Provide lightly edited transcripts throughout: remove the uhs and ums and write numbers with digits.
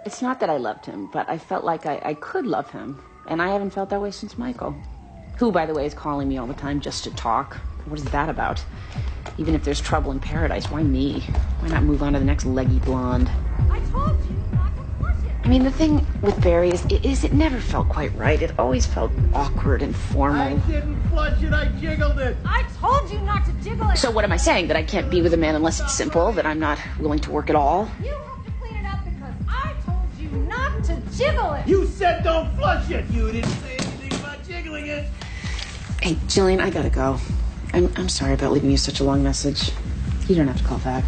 It's not that I loved him, but I felt like I could love him. And I haven't felt that way since Michael. Who, by the way, is calling me all the time just to talk. What is that about? Even if there's trouble in paradise, why me? Why not move on to the next leggy blonde? I told you not to push it. I mean, the thing with Barry is it never felt quite right. It always felt awkward and formal. I didn't flush it, I jiggled it. I told you not to jiggle it. So what am I saying? That I can't be with a man unless it's simple? That I'm not willing to work at all? You have to clean it up because I told you not to jiggle it. You said don't flush it. You didn't say anything about jiggling it. Hey, Jillian, I gotta go. I'm sorry about leaving you such a long message. You don't have to call back.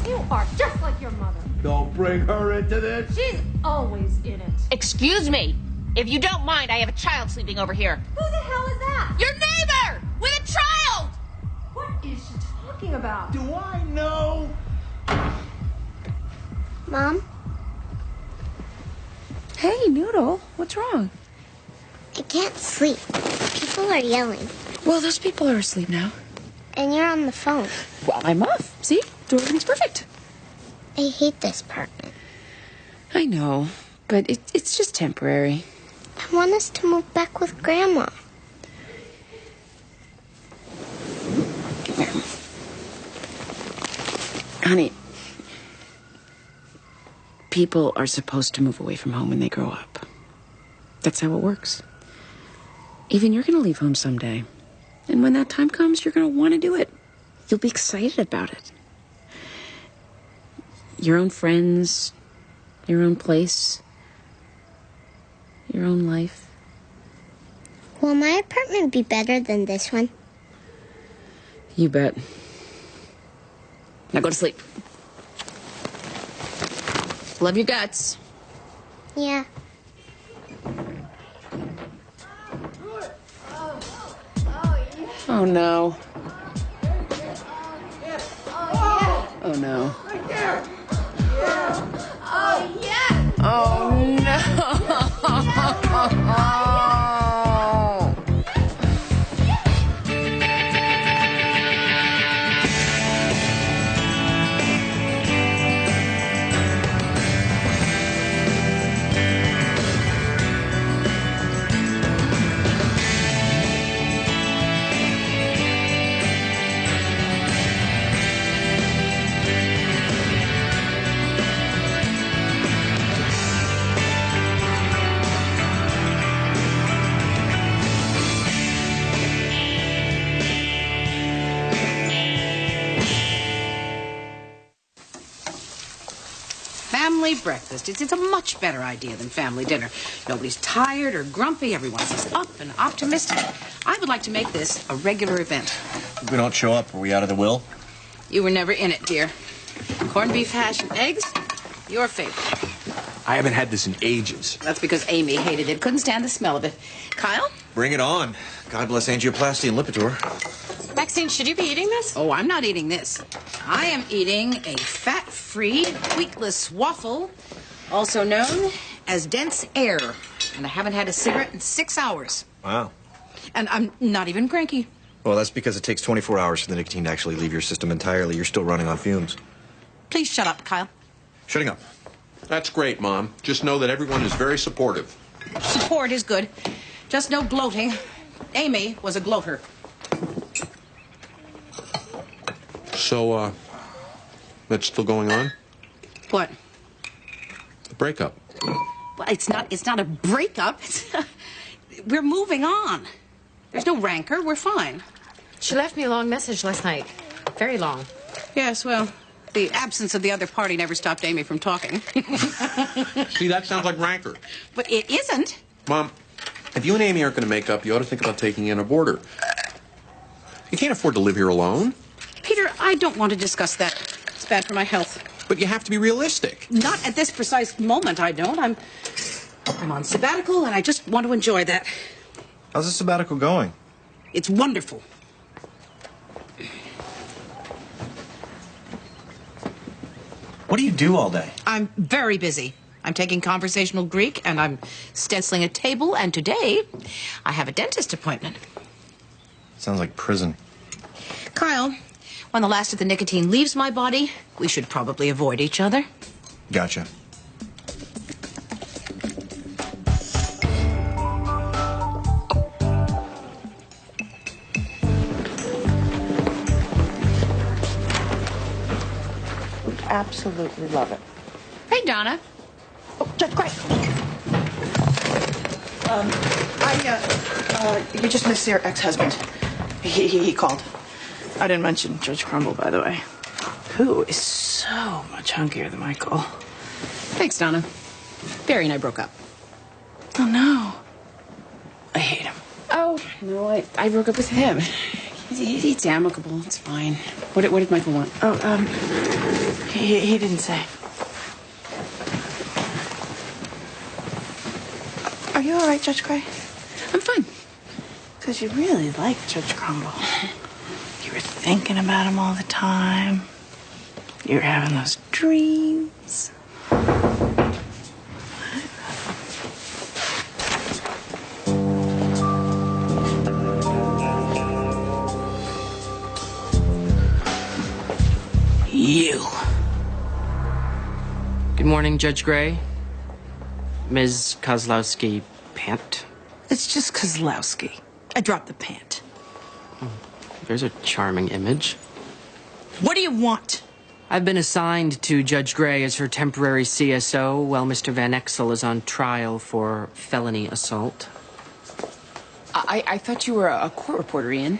You are just like your mother. Don't bring her into this. She's always in it. Excuse me. If you don't mind, I have a child sleeping over here. Who the hell is that? Your neighbor! With a child! What is she talking about? Do I know? Mom? Hey, Noodle, what's wrong? I can't sleep. People are yelling. Well, those people are asleep now. And you're on the phone. Well, I'm off. See? Everything's perfect. I hate this apartment. I know, but it's just temporary. I want us to move back with Grandma. Honey, people are supposed to move away from home when they grow up. That's how it works. Even you're going to leave home someday. And when that time comes, you're going to want to do it. You'll be excited about it. Your own friends, your own place, your own life. Will my apartment be better than this one? You bet. Now go to sleep. Love your guts. Yeah. Oh, no. Oh, no. Oh, no. Family breakfast. It's a much better idea than family dinner. Nobody's tired or grumpy. Everyone's up and optimistic. I would like to make this a regular event. If we don't show up, are we out of the will? You were never in it, dear. Corned beef hash and eggs, your favorite. I haven't had this in ages. That's because Amy hated it. Couldn't stand the smell of it. Kyle? Bring it on. God bless angioplasty and Lipitor. Maxine, should you be eating this? Oh, I'm not eating this. I am eating a fat-free, wheatless waffle, also known as dense air. And I haven't had a cigarette in 6 hours. Wow. And I'm not even cranky. Well, that's because it takes 24 hours for the nicotine to actually leave your system entirely. You're still running on fumes. Please shut up, Kyle. Shutting up. That's great, Mom. Just know that everyone is very supportive. Support is good. Just no gloating. Amy was a gloater. So, that's still going on? What? The breakup. Well, it's not a breakup. We're moving on. There's no rancor. We're fine. She left me a long message last night. Very long. Yes, well, the absence of the other party never stopped Amy from talking. See, that sounds like rancor. But it isn't. Mom, if you and Amy aren't going to make up, you ought to think about taking in a boarder. You can't afford to live here alone. Peter, I don't want to discuss that. It's bad for my health. But you have to be realistic. Not at this precise moment, I don't. I'm on sabbatical, and I just want to enjoy that. How's the sabbatical going? It's wonderful. What do you do all day? I'm very busy. I'm taking conversational Greek, and I'm stenciling a table, and today I have a dentist appointment. Sounds like prison. Kyle, When the last of the nicotine leaves my body, we should probably avoid each other. Gotcha. Absolutely love it. Hey, Donna. Oh, Judge Gray. You just missed your ex-husband. He called. I didn't mention Judge Crumble, by the way. Who is so much hunkier than Michael. Thanks, Donna. Barry and I broke up. Oh, no. I hate him. Oh, no, I broke up with him. It's amicable. It's fine. What did Michael want? Oh, he didn't say. Are you all right, Judge Gray? I'm fine. Because you really like Judge Crumble. You were thinking about him all the time. You were having those dreams. You. Good morning, Judge Gray. Ms. Kozlowski Pant. It's just Kozlowski. I dropped the pant. There's a charming image. What do you want? I've been assigned to Judge Gray as her temporary CSO while Mr. Van Exel is on trial for felony assault. I thought you were a court reporter, Ian.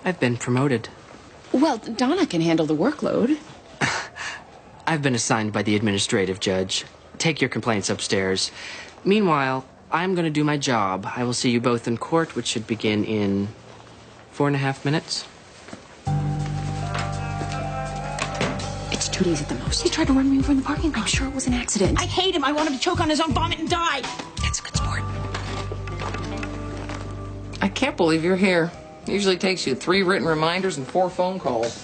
I've been promoted. Well, Donna can handle the workload. I've been assigned by the administrative judge. Take your complaints upstairs. Meanwhile, I'm going to do my job. I will see you both in court, which should begin in 4.5 minutes. It's 2 days at the most. He tried to run me over in the parking lot. I'm sure it was an accident. I hate him. I want him to choke on his own vomit and die. That's a good sport. I can't believe you're here. Usually takes you 3 written reminders and 4 phone calls.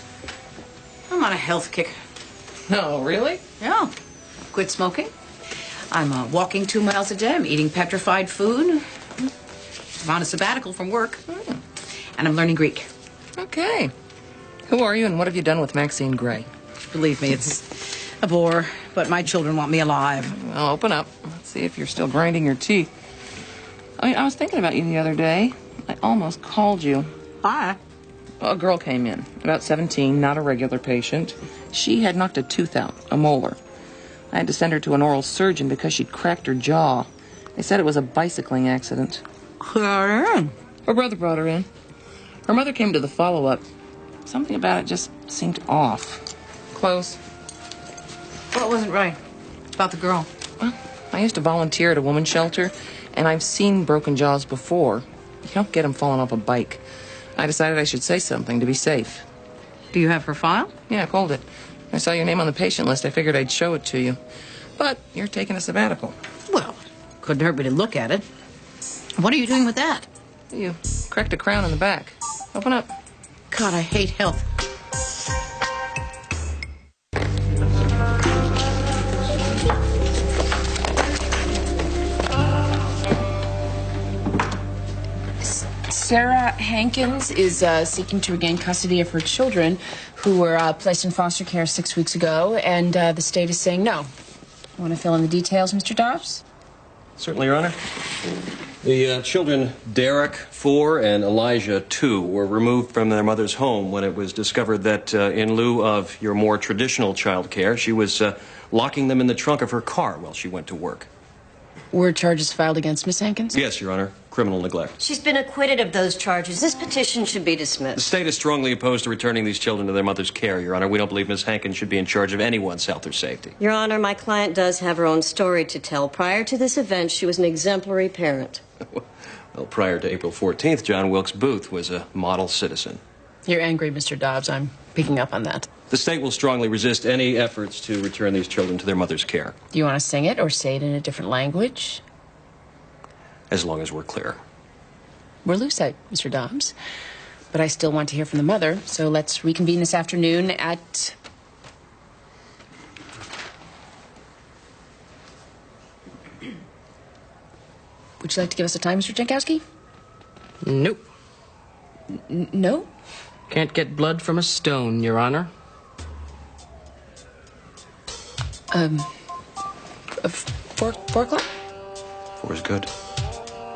I'm on a health kick. No, really? Yeah. Quit smoking. I'm walking 2 miles a day. I'm eating petrified food. I'm on a sabbatical from work. And I'm learning Greek. Okay. Who are you and what have you done with Maxine Gray? Believe me, it's a bore, but my children want me alive. Well, open up. Let's see if you're still grinding your teeth. I was thinking about you the other day. I almost called you. Why? A girl came in, about 17, not a regular patient. She had knocked a tooth out, a molar. I had to send her to an oral surgeon because she'd cracked her jaw. They said it was a bicycling accident. Her brother brought her in. Her mother came to the follow-up. Something about it just seemed off. Close. What wasn't right about the girl? Well, I used to volunteer at a women's shelter, and I've seen broken jaws before. You don't get them falling off a bike. I decided I should say something to be safe. Do you have her file? Yeah, I called it. I saw your name on the patient list. I figured I'd show it to you. But you're taking a sabbatical. Well, couldn't hurt me to look at it. What are you doing with that? You cracked a crown in the back. Open up. God, I hate health. Sarah Hankins is seeking to regain custody of her children who were placed in foster care 6 weeks ago, and the state is saying no. Want to fill in the details, Mr. Dobbs? Certainly, Your Honor. The children, Derek, 4, and Elijah, 2, were removed from their mother's home when it was discovered that in lieu of your more traditional child care, she was locking them in the trunk of her car while she went to work. Were charges filed against Miss Hankins? Yes, Your Honor. Criminal neglect. She's been acquitted of those charges. This petition should be The dismissed. state is strongly opposed to returning these children to their mother's care, Your Honor. We don't believe Miss Hankins should be in charge of anyone's health or safety. Your Honor, my client does have her own story to tell. Prior to this event, she was an exemplary parent. Well, prior to April 14th, John Wilkes Booth was a model citizen. You're angry, Mr. Dobbs. I'm picking up on that. The state will strongly resist any efforts to return these children to their mother's care. Do you want to sing it or say it in a different language? As long as we're clear. We're loose, Mr. Dobbs. But I still want to hear from the mother, so let's reconvene this afternoon at... Would you like to give us a time, Mr. Jankowski? Nope. No? Can't get blood from a stone, Your Honor. 4 o'clock? 4 is good.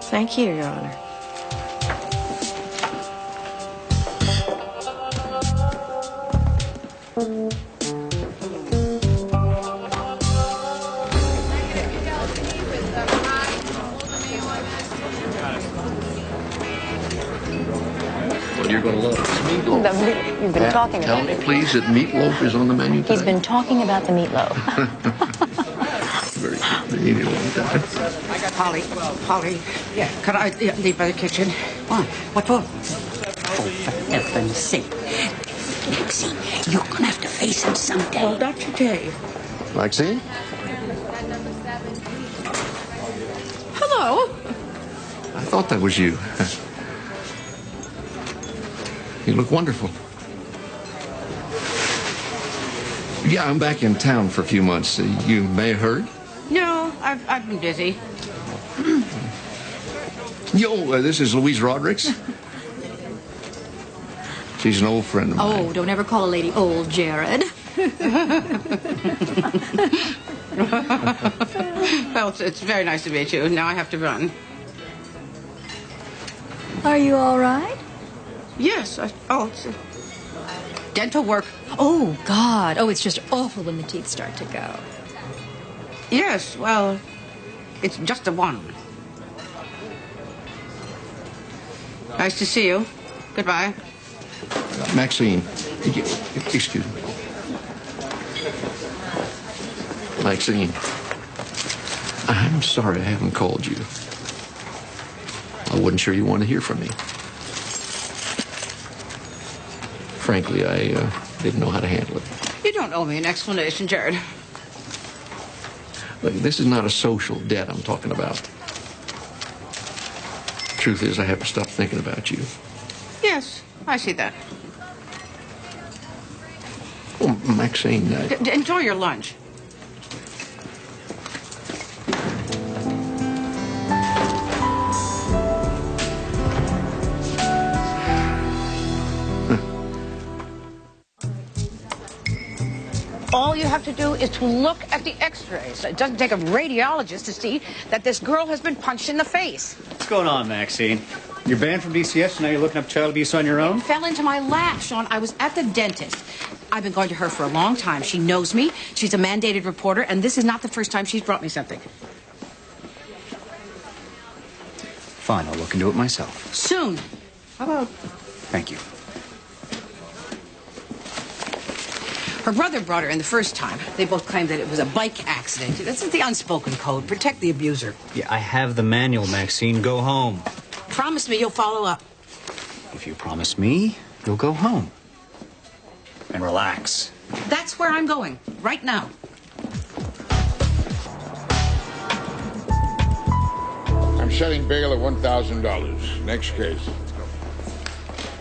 Thank you, Your Honor. Well, you're going to love this meatloaf. You've been talking Tell about me, it. please, that meatloaf is on the menu today? He's been talking about the meatloaf. Very good. They need it one time. Polly, yeah, could I leave by the kitchen? Why? What for? Oh, for heaven's sake. Maxine, you're gonna have to face him someday. Well, not today. Maxine? Hello. I thought that was you. You look wonderful. Yeah, I'm back in town for a few months. You may have heard. No, I've been busy. Yo, this is Louise Rodericks. She's an old friend of mine. Oh, don't ever call a lady old, Jared. Well, it's very nice to meet you. Now I have to run. Are you all right? Yes. It's dental work. Oh, God. Oh, it's just awful when the teeth start to go. Yes, well, it's just a one. Nice to see you. Goodbye. Maxine, excuse me. Maxine, I'm sorry I haven't called you. I wasn't sure you wanted to hear from me. Frankly, I didn't know how to handle it. You don't owe me an explanation, Jared. Look, this is not a social debt I'm talking about. Truth is, I have to stop thinking about you. Yes, I see that. Well, Maxine, Enjoy your lunch. All you have to do is to look at the x-rays. It doesn't take a radiologist to see that this girl has been punched in the face. What's going on, Maxine? You're banned from DCS, and now you're looking up child abuse on your own? It fell into my lap, Sean. I was at the dentist. I've been going to her for a long time. She knows me. She's a mandated reporter, and this is not the first time she's brought me something. Fine, I'll look into it myself. Soon. How about... Thank you. Her brother brought her in the first time. They both claimed that it was a bike accident. This is the unspoken code. Protect the abuser. Yeah, I have the manual, Maxine. Go home. Promise me you'll follow up. If you promise me, you'll go home. And relax. That's where I'm going, right now. I'm setting bail at $1,000. Next case.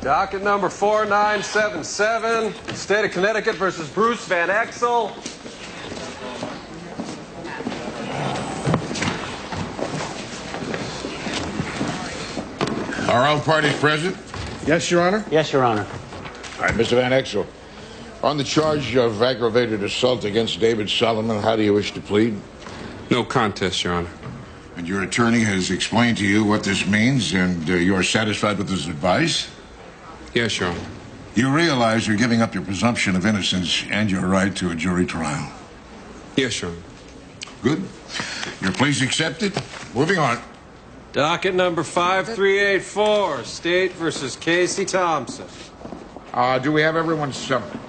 Docket number 4977, State of Connecticut versus Bruce Van Exel. Are all parties present? Yes, Your Honor. Yes, Your Honor. All right, Mr. Van Exel. On the charge of aggravated assault against David Solomon, how do you wish to plead? No contest, Your Honor. And your attorney has explained to you what this means, and you're satisfied with his advice? Yes, Your Honor. You realize you're giving up your presumption of innocence and your right to a jury trial? Yes, Your Honor. Good. Your plea's accepted. Moving on. Docket number 5384, State versus Casey Thompson. Do we have everyone's summoned?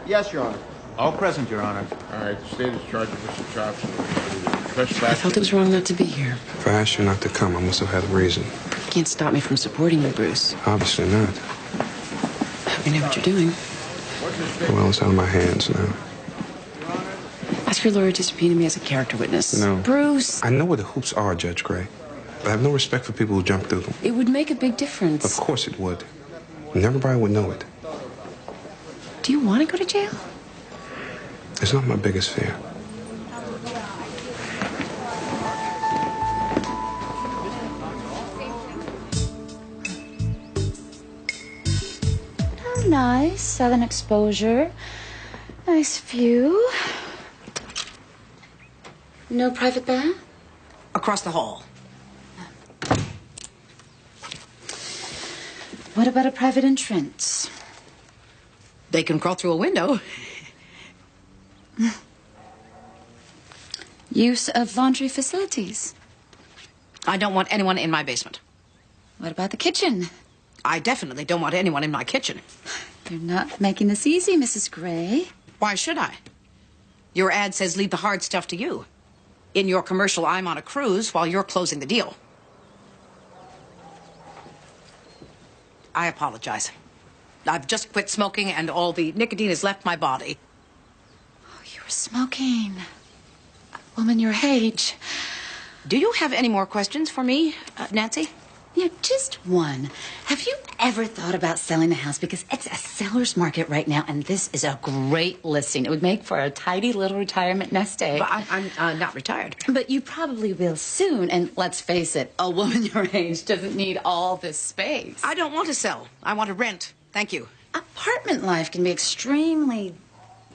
Yes, Your Honor. All present, Your Honor. All right, the state is charged with Mr. Thompson. I felt it was wrong not to be here. If I asked you not to come, I must have had a reason. You can't stop me from supporting you, Bruce. Obviously not. You know what you're doing. Well, it's out of my hands now. Ask your lawyer to subpoena me as a character witness. No. Bruce! I know what the hoops are, Judge Gray. But I have no respect for people who jump through them. It would make a big difference. Of course it would. And everybody would know it. Do you want to go to jail? It's not my biggest fear. southern exposure. Nice view. No private bath? Across the hall. What about a private entrance? They can crawl through a window. Use of laundry facilities. I don't want anyone in my basement. What about the kitchen? I definitely don't want anyone in my kitchen. You're not making this easy, Mrs. Gray. Why should I? Your ad says leave the hard stuff to you. In your commercial, I'm on a cruise while you're closing the deal. I apologize. I've just quit smoking and all the nicotine has left my body. Oh, you were smoking. A woman your age. Do you have any more questions for me, Nancy? Yeah, just one. Have you ever thought about selling the house? Because it's a seller's market right now, and this is a great listing. It would make for a tidy little retirement nest egg. But I'm not retired. But you probably will soon. And let's face it, a woman your age doesn't need all this space. I don't want to sell. I want to rent. Thank you. Apartment life can be extremely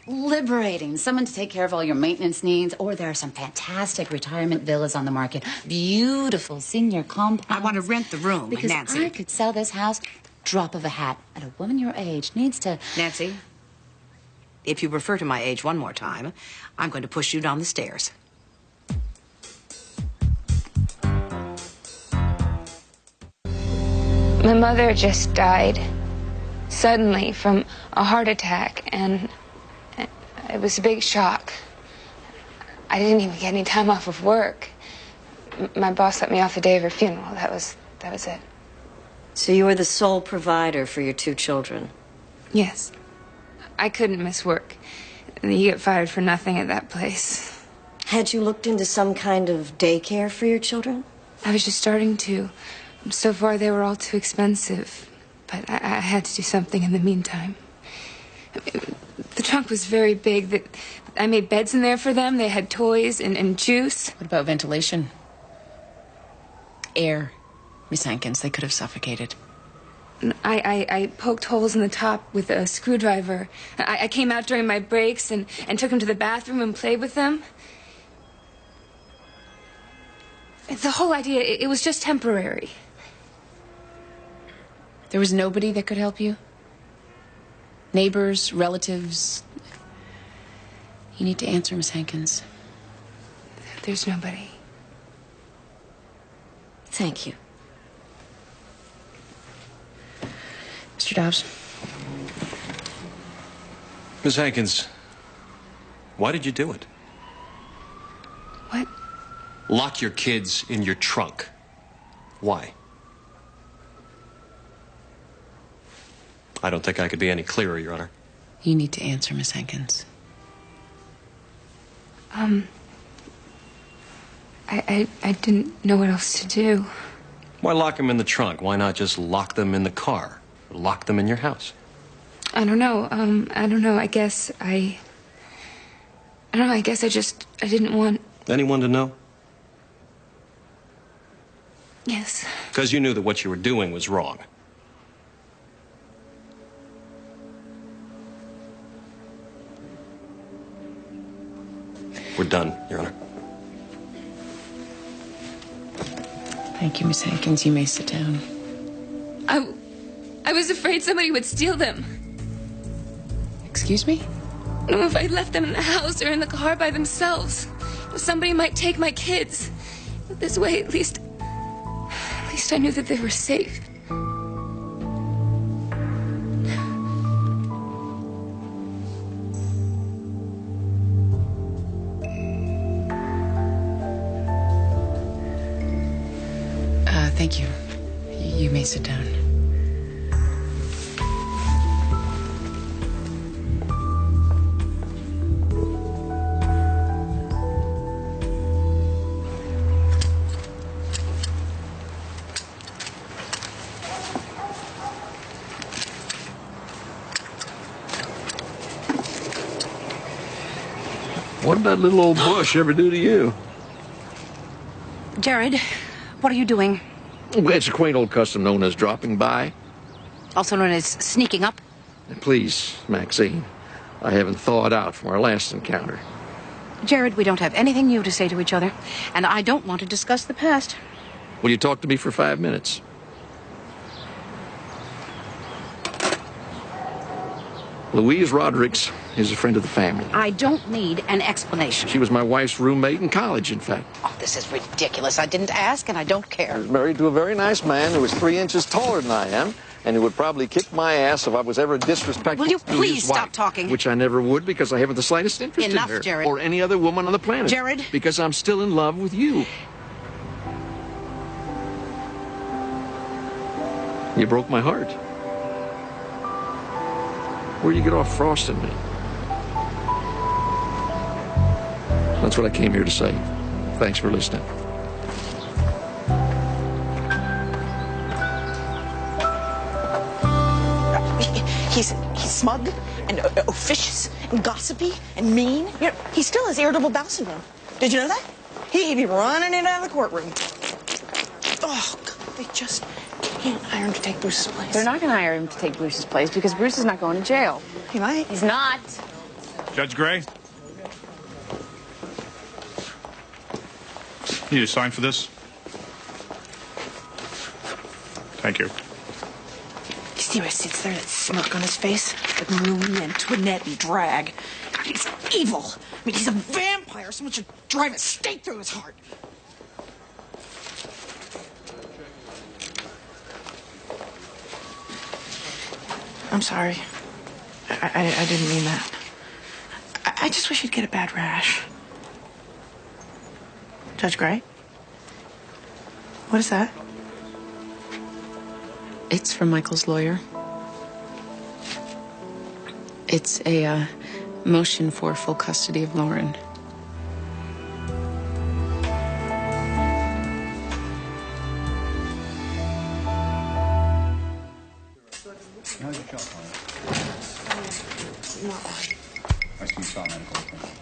liberating. Someone to take care of all your maintenance needs. Or there are some fantastic retirement villas on the market. Beautiful senior compounds. I want to rent the room, because Nancy. I could sell this house drop of a hat. And a woman your age needs to... Nancy, if you refer to my age one more time, I'm going to push you down the stairs. My mother just died suddenly from a heart attack, and it was a big shock. I didn't even get any time off of work. My boss let me off the day of her funeral. That was it. So you were the sole provider for your two children? Yes. I couldn't miss work. You get fired for nothing at that place. Had you looked into some kind of daycare for your children? I was just starting to. So far, they were all too expensive. But I had to do something in the meantime. The trunk was very big. That I made beds in there for them. They had toys and juice. What about ventilation? Air. Miss Hankins, they could have suffocated. I poked holes in the top with a screwdriver. I came out during my breaks and took them to the bathroom and played with them. The whole idea, it was just temporary. There was nobody that could help you? Neighbors, relatives? You need to answer, Miss Hankins. There's nobody. Thank you. Mr. Dobbs. Miss Hankins, why did you do it? What? Lock your kids in your trunk. Why? I don't think I could be any clearer, Your Honor. You need to answer, Miss Hankins. I didn't know what else to do. Why lock them in the trunk? Why not just lock them in the car? Lock them in your house? I don't know. I don't know. I don't know. I guess I didn't want... Anyone to know? Yes. Because you knew that what you were doing was wrong. We're done, Your Honor. Thank you, Miss Hankins. You may sit down. I was afraid somebody would steal them. Excuse me? No, if I left them in the house or in the car by themselves, somebody might take my kids. But this way, at least I knew that they were safe. Thank you. You may sit down. What did that little old bush ever do to you? Jared, what are you doing? It's a quaint old custom known as dropping by. Also known as sneaking up? And please, Maxine, I haven't thawed out from our last encounter. Jared, we don't have anything new to say to each other, and I don't want to discuss the past. Will you talk to me for 5 minutes? Louise Rodericks is a friend of the family. I don't need an explanation. She was my wife's roommate in college, in fact. Oh, this is ridiculous. I didn't ask, and I don't care. I was married to a very nice man who was 3 inches taller than I am, and who would probably kick my ass if I was ever disrespectful. Will you to please his wife, stop talking? Which I never would, because I haven't the slightest interest Enough, in her. Jared. Or any other woman on the planet. Jared. Because I'm still in love with you. You broke my heart. Where'd you get off frosting me? That's what I came here to say. Thanks for listening. He's smug and officious and gossipy and mean. You know, he still has irritable bowel syndrome. Did you know that? He'd be running in and out of the courtroom. Oh, God, they just can't hire him to take Bruce's place. They're not going to hire him to take Bruce's place because Bruce is not going to jail. He might. He's not. Judge Gray? You need a sign for this? Thank you. You see how he sits there, that smirk on his face? Like Marie Antoinette and drag. God, he's evil. I mean, he's a vampire. Someone should drive a stake through his heart. I'm sorry. I didn't mean that. I just wish you'd get a bad rash. Judge Gray? What is that? It's from Michael's lawyer. It's a motion for full custody of Lauren. How's your job, I see you saw medical appointment.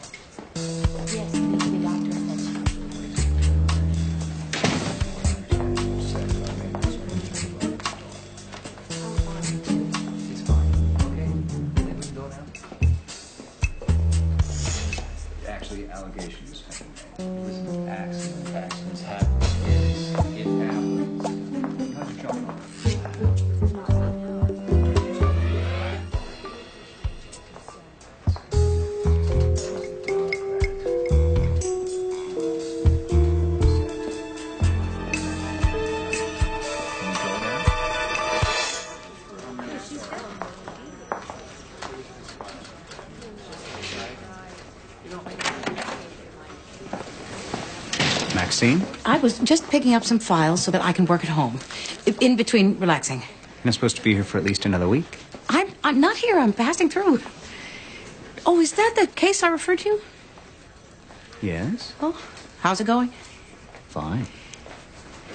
Yes, the doctor Actually, allegations have been made. Accidents happen. Yes, it happens. How's your job? Maxine? I was just picking up some files so that I can work at home. In between relaxing. You're not supposed to be here for at least another week. I'm not here. I'm passing through. Oh, is that the case I referred to? Yes? Oh, how's it going? Fine.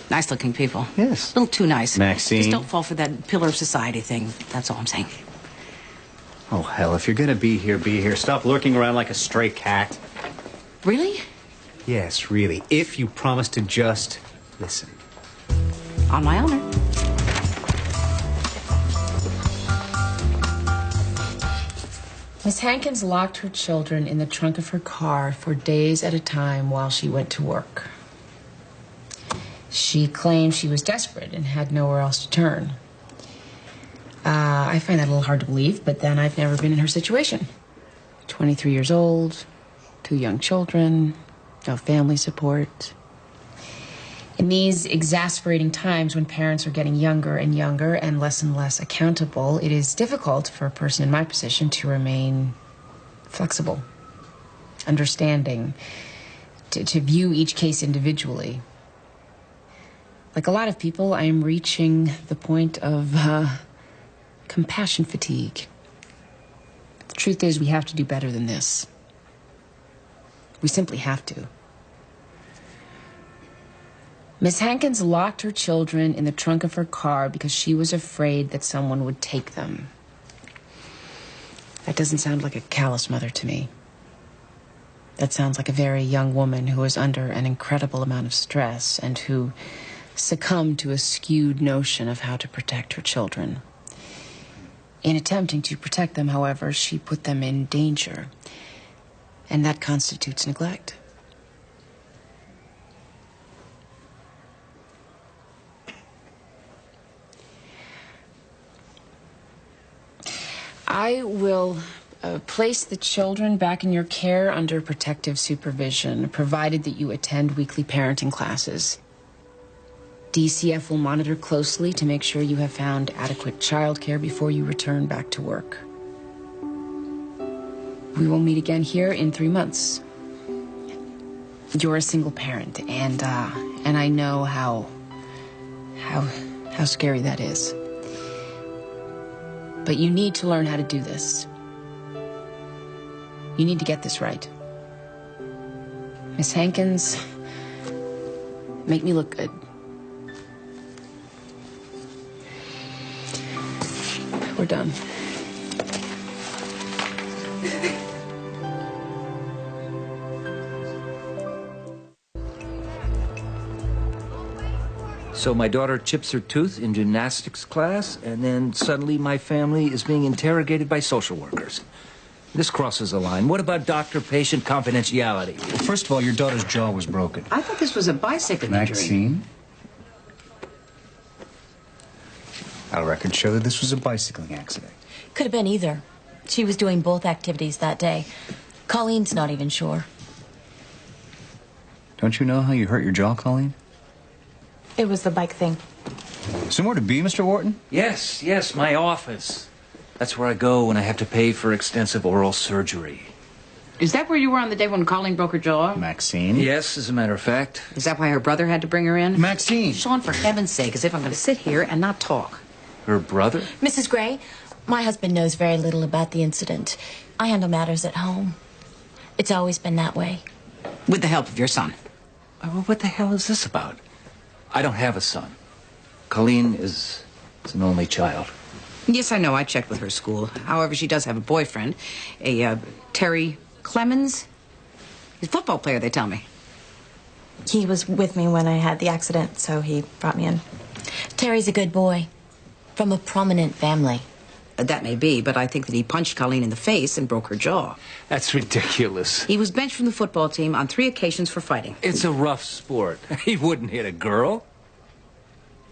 Nice-looking people. Yes. A little too nice. Maxine. Just don't fall for that pillar of society thing. That's all I'm saying. Oh, hell, if you're gonna be here, be here. Stop lurking around like a stray cat. Really? Yes, really. If you promise to just listen. On my honor. Miss Hankins locked her children in the trunk of her car for days at a time while she went to work. She claimed she was desperate and had nowhere else to turn. I find that a little hard to believe, but then I've never been in her situation. 23 years old, 2 young children, no family support. In these exasperating times when parents are getting younger and younger and less accountable, it is difficult for a person in my position to remain flexible, understanding, to view each case individually. Like a lot of people, I am reaching the point of compassion fatigue. The truth is, we have to do better than this. We simply have to. Miss Hankins locked her children in the trunk of her car because she was afraid that someone would take them. That doesn't sound like a callous mother to me. That sounds like a very young woman who is under an incredible amount of stress and who succumbed to a skewed notion of how to protect her children. In attempting to protect them, however, she put them in danger. And that constitutes neglect. I will place the children back in your care under protective supervision, provided that you attend weekly parenting classes. DCF will monitor closely to make sure you have found adequate childcare before you return back to work. We will meet again here in 3 months. You're a single parent, and I know how scary that is. But you need to learn how to do this. You need to get this right. Miss Hankins, make me look good. We're done. So my daughter chips her tooth in gymnastics class, and then suddenly my family is being interrogated by social workers. This crosses a line. What about doctor-patient confidentiality? Well, first of all, your daughter's jaw was broken. I thought this was a bicycle injury. Maxine? Our records show that this was a bicycling accident. Could have been either. She was doing both activities that day. Colleen's not even sure. Don't you know how you hurt your jaw, Colleen? It was the bike thing. Somewhere to be, Mr. Wharton? Yes, my office. That's where I go when I have to pay for extensive oral surgery. Is that where you were on the day when Colleen broke her jaw? Maxine? Yes, as a matter of fact. Is that why her brother had to bring her in? Maxine! Sean, for heaven's sake, as if I'm going to sit here and not talk. Her brother? Mrs. Gray, my husband knows very little about the incident. I handle matters at home. It's always been that way. With the help of your son. Well, what the hell is this about? I don't have a son. Colleen is an only child. Yes, I know. I checked with her school. However, she does have a boyfriend, a Terry Clemens. He's a football player, they tell me. He was with me when I had the accident, so he brought me in. Terry's a good boy. From a prominent family. That may be, but I think that he punched Colleen in the face and broke her jaw. That's ridiculous. He was benched from the football team on 3 occasions for fighting. It's a rough sport. He wouldn't hit a girl.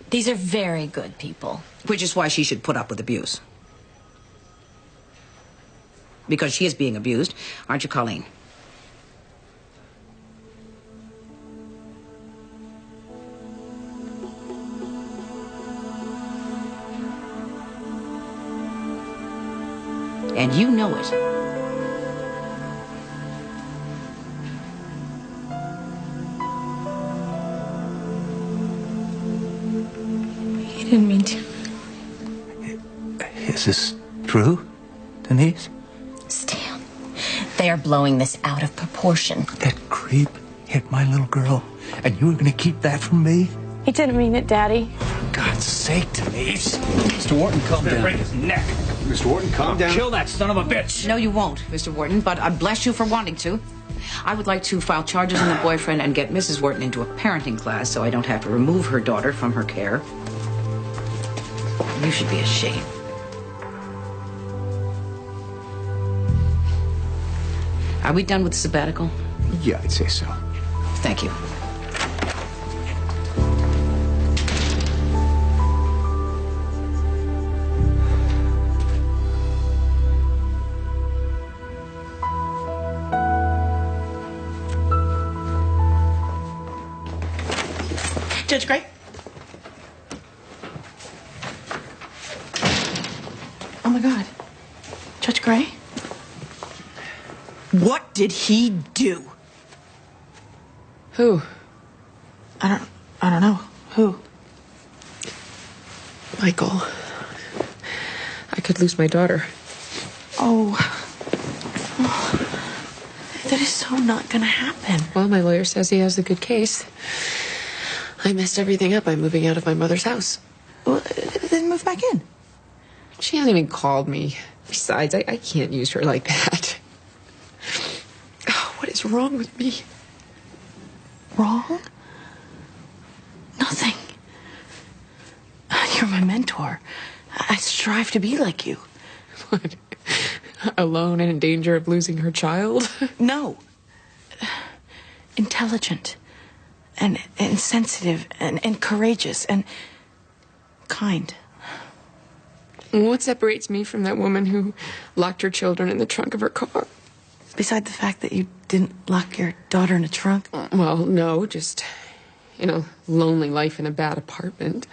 These are very good people. Which is why she should put up with abuse. Because she is being abused, aren't you, Colleen? And you know it. He didn't mean to. Is this true, Denise? Stan, they are blowing this out of proportion. That creep hit my little girl, and you were going to keep that from me? He didn't mean it, Daddy. For God's sake, Denise. Mr. Wharton, calm down. Break his neck. Mr. Wharton, calm down. Kill that son of a bitch. No, you won't, Mr. Wharton, but I bless you for wanting to. I would like to file charges on the boyfriend and get Mrs. Wharton into a parenting class so I don't have to remove her daughter from her care. You should be ashamed. Are we done with the sabbatical? Yeah, I'd say so. Thank you. Judge Gray? Oh my God. Judge Gray? What did he do? Who? I don't know. Who? Michael. I could lose my daughter. Oh. That is so not gonna happen. Well, my lawyer says he has a good case. I messed everything up by moving out of my mother's house. Well, then move back in. She hasn't even called me. Besides, I can't use her like that. Oh, what is wrong with me? Wrong? Nothing. You're my mentor. I strive to be like you. What? Alone and in danger of losing her child? No. Intelligent and sensitive and courageous and kind. What separates me from that woman who locked her children in the trunk of her car? Beside the fact that you didn't lock your daughter in a trunk? Well, no, just, lonely life in a bad apartment.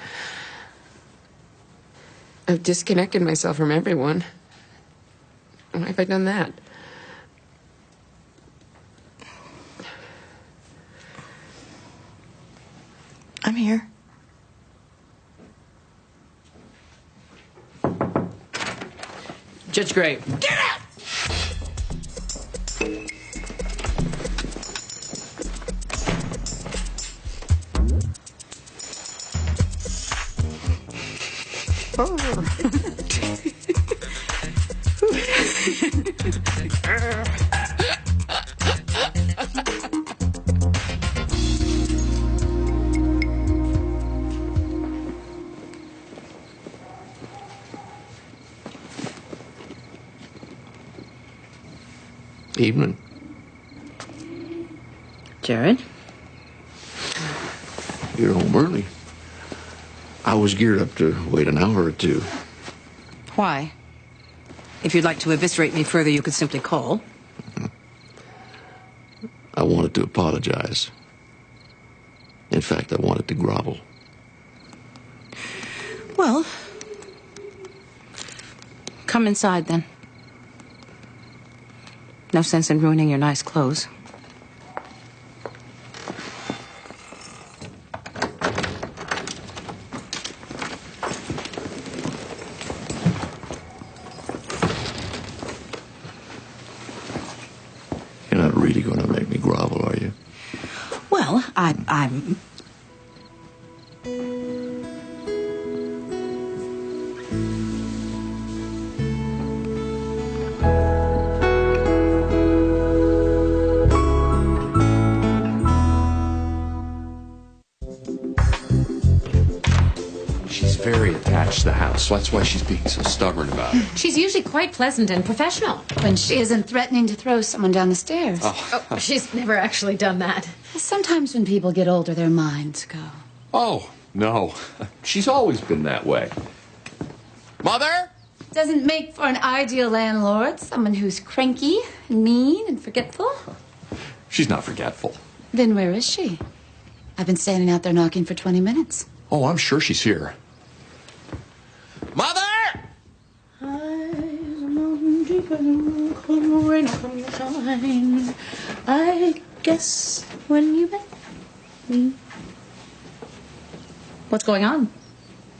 I've disconnected myself from everyone. Why have I done that? I'm here. Judge Gray. Get out! Evening. Jared? You're home early. I was geared up to wait an hour or two. Why? If you'd like to eviscerate me further, you could simply call. I wanted to apologize. In fact, I wanted to grovel. Well, come inside then. No sense in ruining your nice clothes. You're not really going to make me grovel, are you? Well, I'm... She's very attached to the house. That's why she's being so stubborn about it. She's usually quite pleasant and professional when she isn't threatening to throw someone down the stairs. Oh. She's never actually done that. Sometimes when people get older, their minds go. Oh, no. She's always been that way. Mother? Doesn't make for an ideal landlord, someone who's cranky and mean and forgetful. She's not forgetful. Then where is she? I've been standing out there knocking for 20 minutes. Oh, I'm sure she's here. Mother! I guess when you met me. What's going on?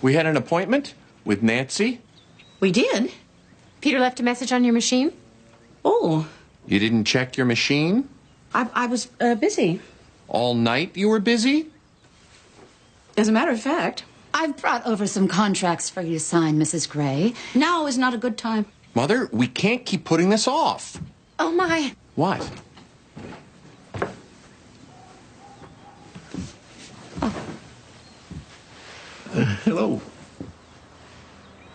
We had an appointment with Nancy. We did? Peter left a message on your machine? Oh. You didn't check your machine? I was busy. All night you were busy? As a matter of fact. I've brought over some contracts for you to sign, Mrs. Gray. Now is not a good time. Mother, we can't keep putting this off. Oh, my. What? Hello.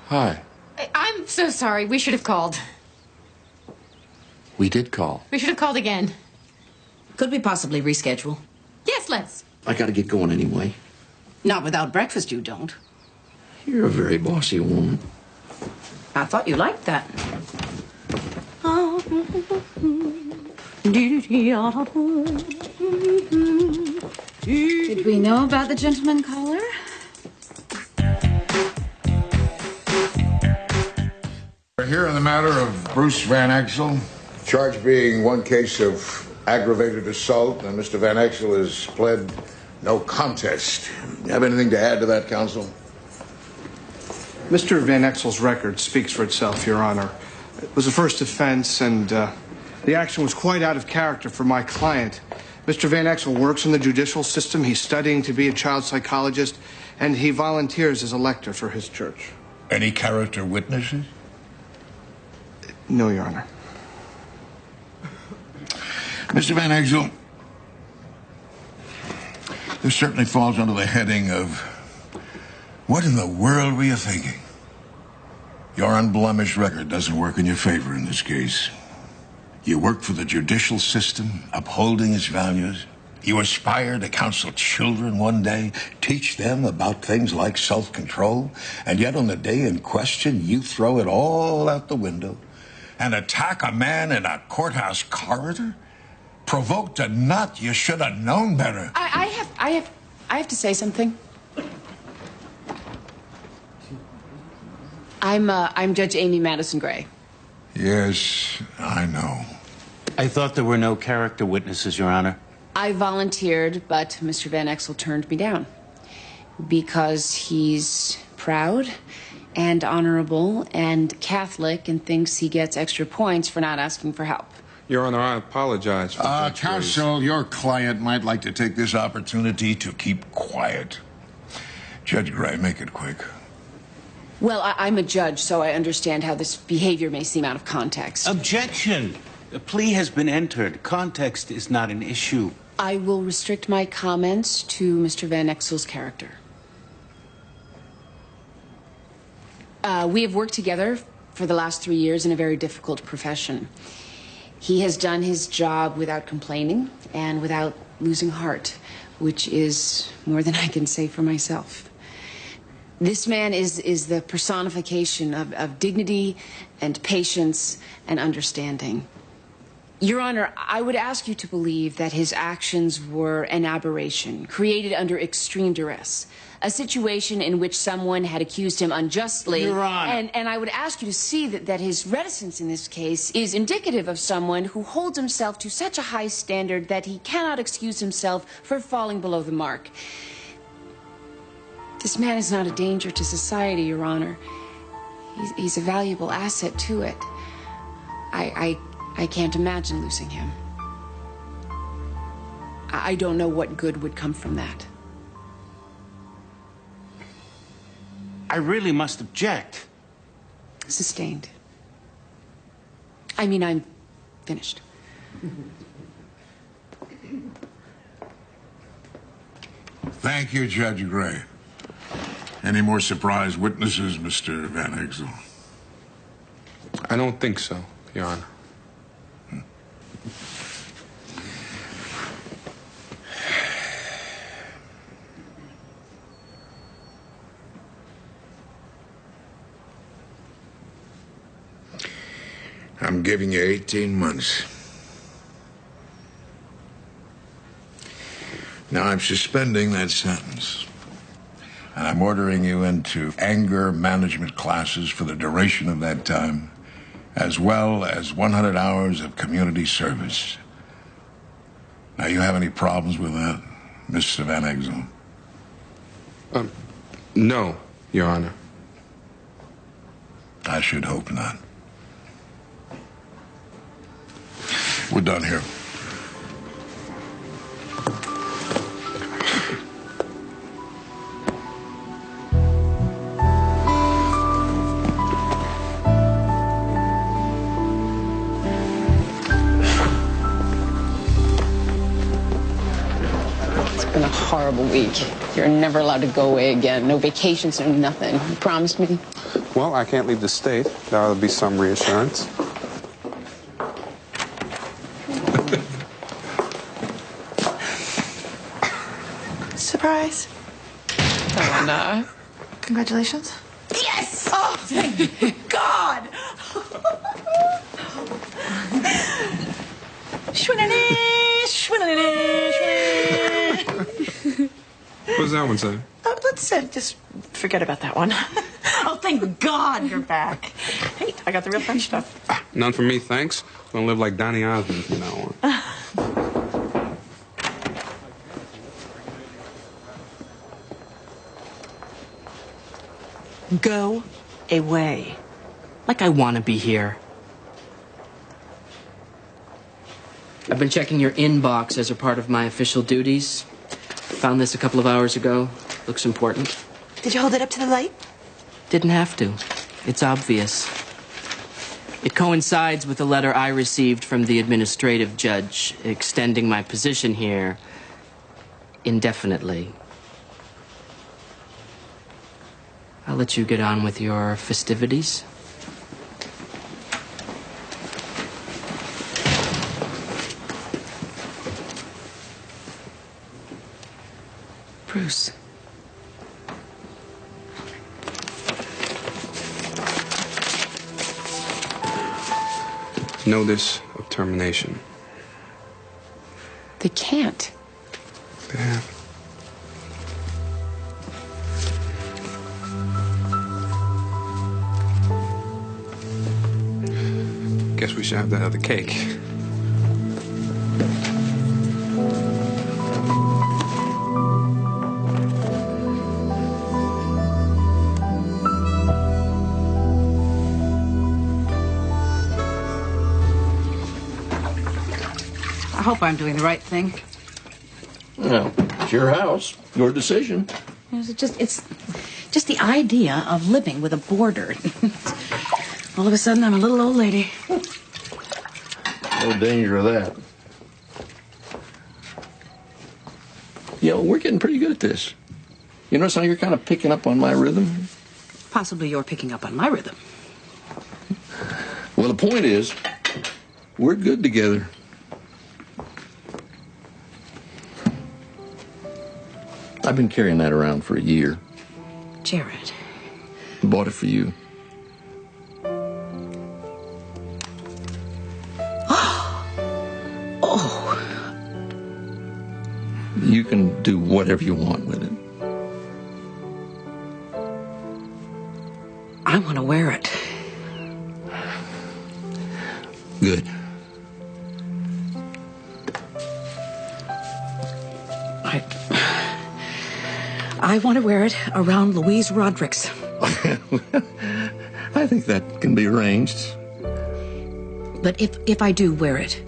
Hi. I'm so sorry. We should have called. We did call. We should have called again. Could we possibly reschedule? Yes, let's. I gotta get going anyway. Not without breakfast, you don't. You're a very bossy woman. I thought you liked that. Did we know about the gentleman caller? We're here on the matter of Bruce Van Exel, charge being one case of aggravated assault, and Mr. Van Exel has pled no contest. You have anything to add to that, counsel? Mr. Van Exel's record speaks for itself, Your Honor. It was a first offense, and the action was quite out of character for my client. Mr. Van Exel works in the judicial system. He's studying to be a child psychologist, and he volunteers as a lector for his church. Any character witnesses? No, Your Honor. Mr. Van Exel, this certainly falls under the heading of what in the world were you thinking? Your unblemished record doesn't work in your favor in this case. You work for the judicial system, upholding its values. You aspire to counsel children one day, teach them about things like self-control, and yet on the day in question, you throw it all out the window and attack a man in a courthouse corridor? Provoked a nut, you should have known better. I have to say something. I'm Judge Amy Madison Gray. Yes, I know. I thought there were no character witnesses, Your Honor. I volunteered, but Mr. Van Exel turned me down because he's proud and honorable and Catholic and thinks he gets extra points for not asking for help. Your Honor, I apologize for Counsel, your client might like to take this opportunity to keep quiet. Judge Gray, make it quick. Well, I'm a judge, so I understand how this behavior may seem out of context. Objection! The plea has been entered. Context is not an issue. I will restrict my comments to Mr. Van Exel's character. We have worked together for the last 3 years in a very difficult profession. He has done his job without complaining and without losing heart, which is more than I can say for myself. This man is the personification of dignity and patience and understanding. Your Honor, I would ask you to believe that his actions were an aberration, created under extreme duress, a situation in which someone had accused him unjustly. Your Honor. And I would ask you to see that his reticence in this case is indicative of someone who holds himself to such a high standard that he cannot excuse himself for falling below the mark. This man is not a danger to society, Your Honor. He's a valuable asset to it. I can't imagine losing him. I don't know what good would come from that. I really must object. Sustained. I mean, I'm finished. Thank you, Judge Gray. Any more surprise witnesses, Mr. Van Exel? I don't think so, Your Honor. I'm giving you 18 months. Now I'm suspending that sentence. And I'm ordering you into anger management classes for the duration of that time, as well as 100 hours of community service. Now, you have any problems with that, Mr. Van Exel? No, Your Honor. I should hope not. We're done here. It's been a horrible week. You're never allowed to go away again. No vacations, no nothing. You promised me? Well, I can't leave the state. That'll be some reassurance. Surprise. Oh, no. Congratulations. Yes! Oh, thank God! What does that one say? Let's just forget about that one. Oh, thank God you're back. Hey, I got the real French stuff. None for me, thanks. I'm gonna live like Donny Osmond from now on. Go away. Like I want to be here. I've been checking your inbox as a part of my official duties. Found this a couple of hours ago. Looks important. Did you hold it up to the light? Didn't have to. It's obvious. It coincides with a letter I received from the administrative judge extending my position here indefinitely. I'll let you get on with your festivities. Bruce. Notice of termination. They can't. They have. Guess we should have that other cake. I hope I'm doing the right thing. Well, it's your house, your decision. It's just the idea of living with a boarder. All of a sudden, I'm a little old lady. No danger of that. You know, we're getting pretty good at this. You notice how you're kind of picking up on my rhythm? Possibly you're picking up on my rhythm. Well, the point is, we're good together. I've been carrying that around for a year. Jared. Bought it for you. Oh. You can do whatever you want with it. I want to wear it. Good. I want to wear it around Louise Roderick's. I think that can be arranged. But if I do wear it,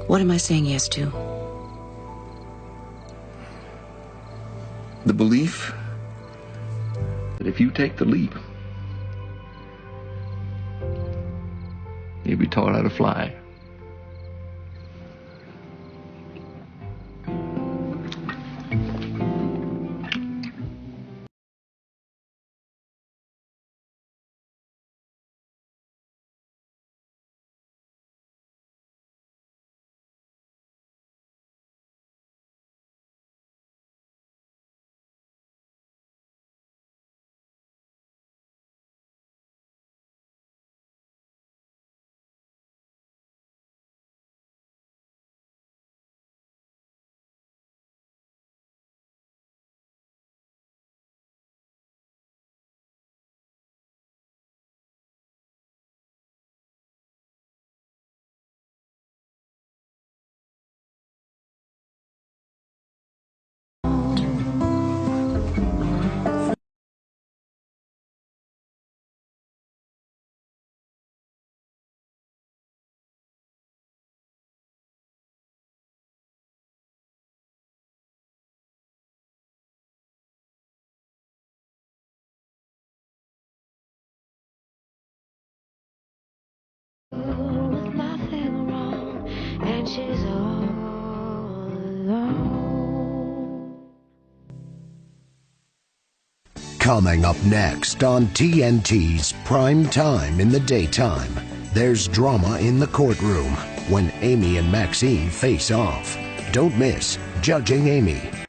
what am I saying yes to? The belief that if you take the leap, you'll be taught how to fly. With nothing wrong, and she's all alone. Coming up next on TNT's Prime Time in the Daytime, there's drama in the courtroom when Amy and Maxine face off. Don't miss Judging Amy.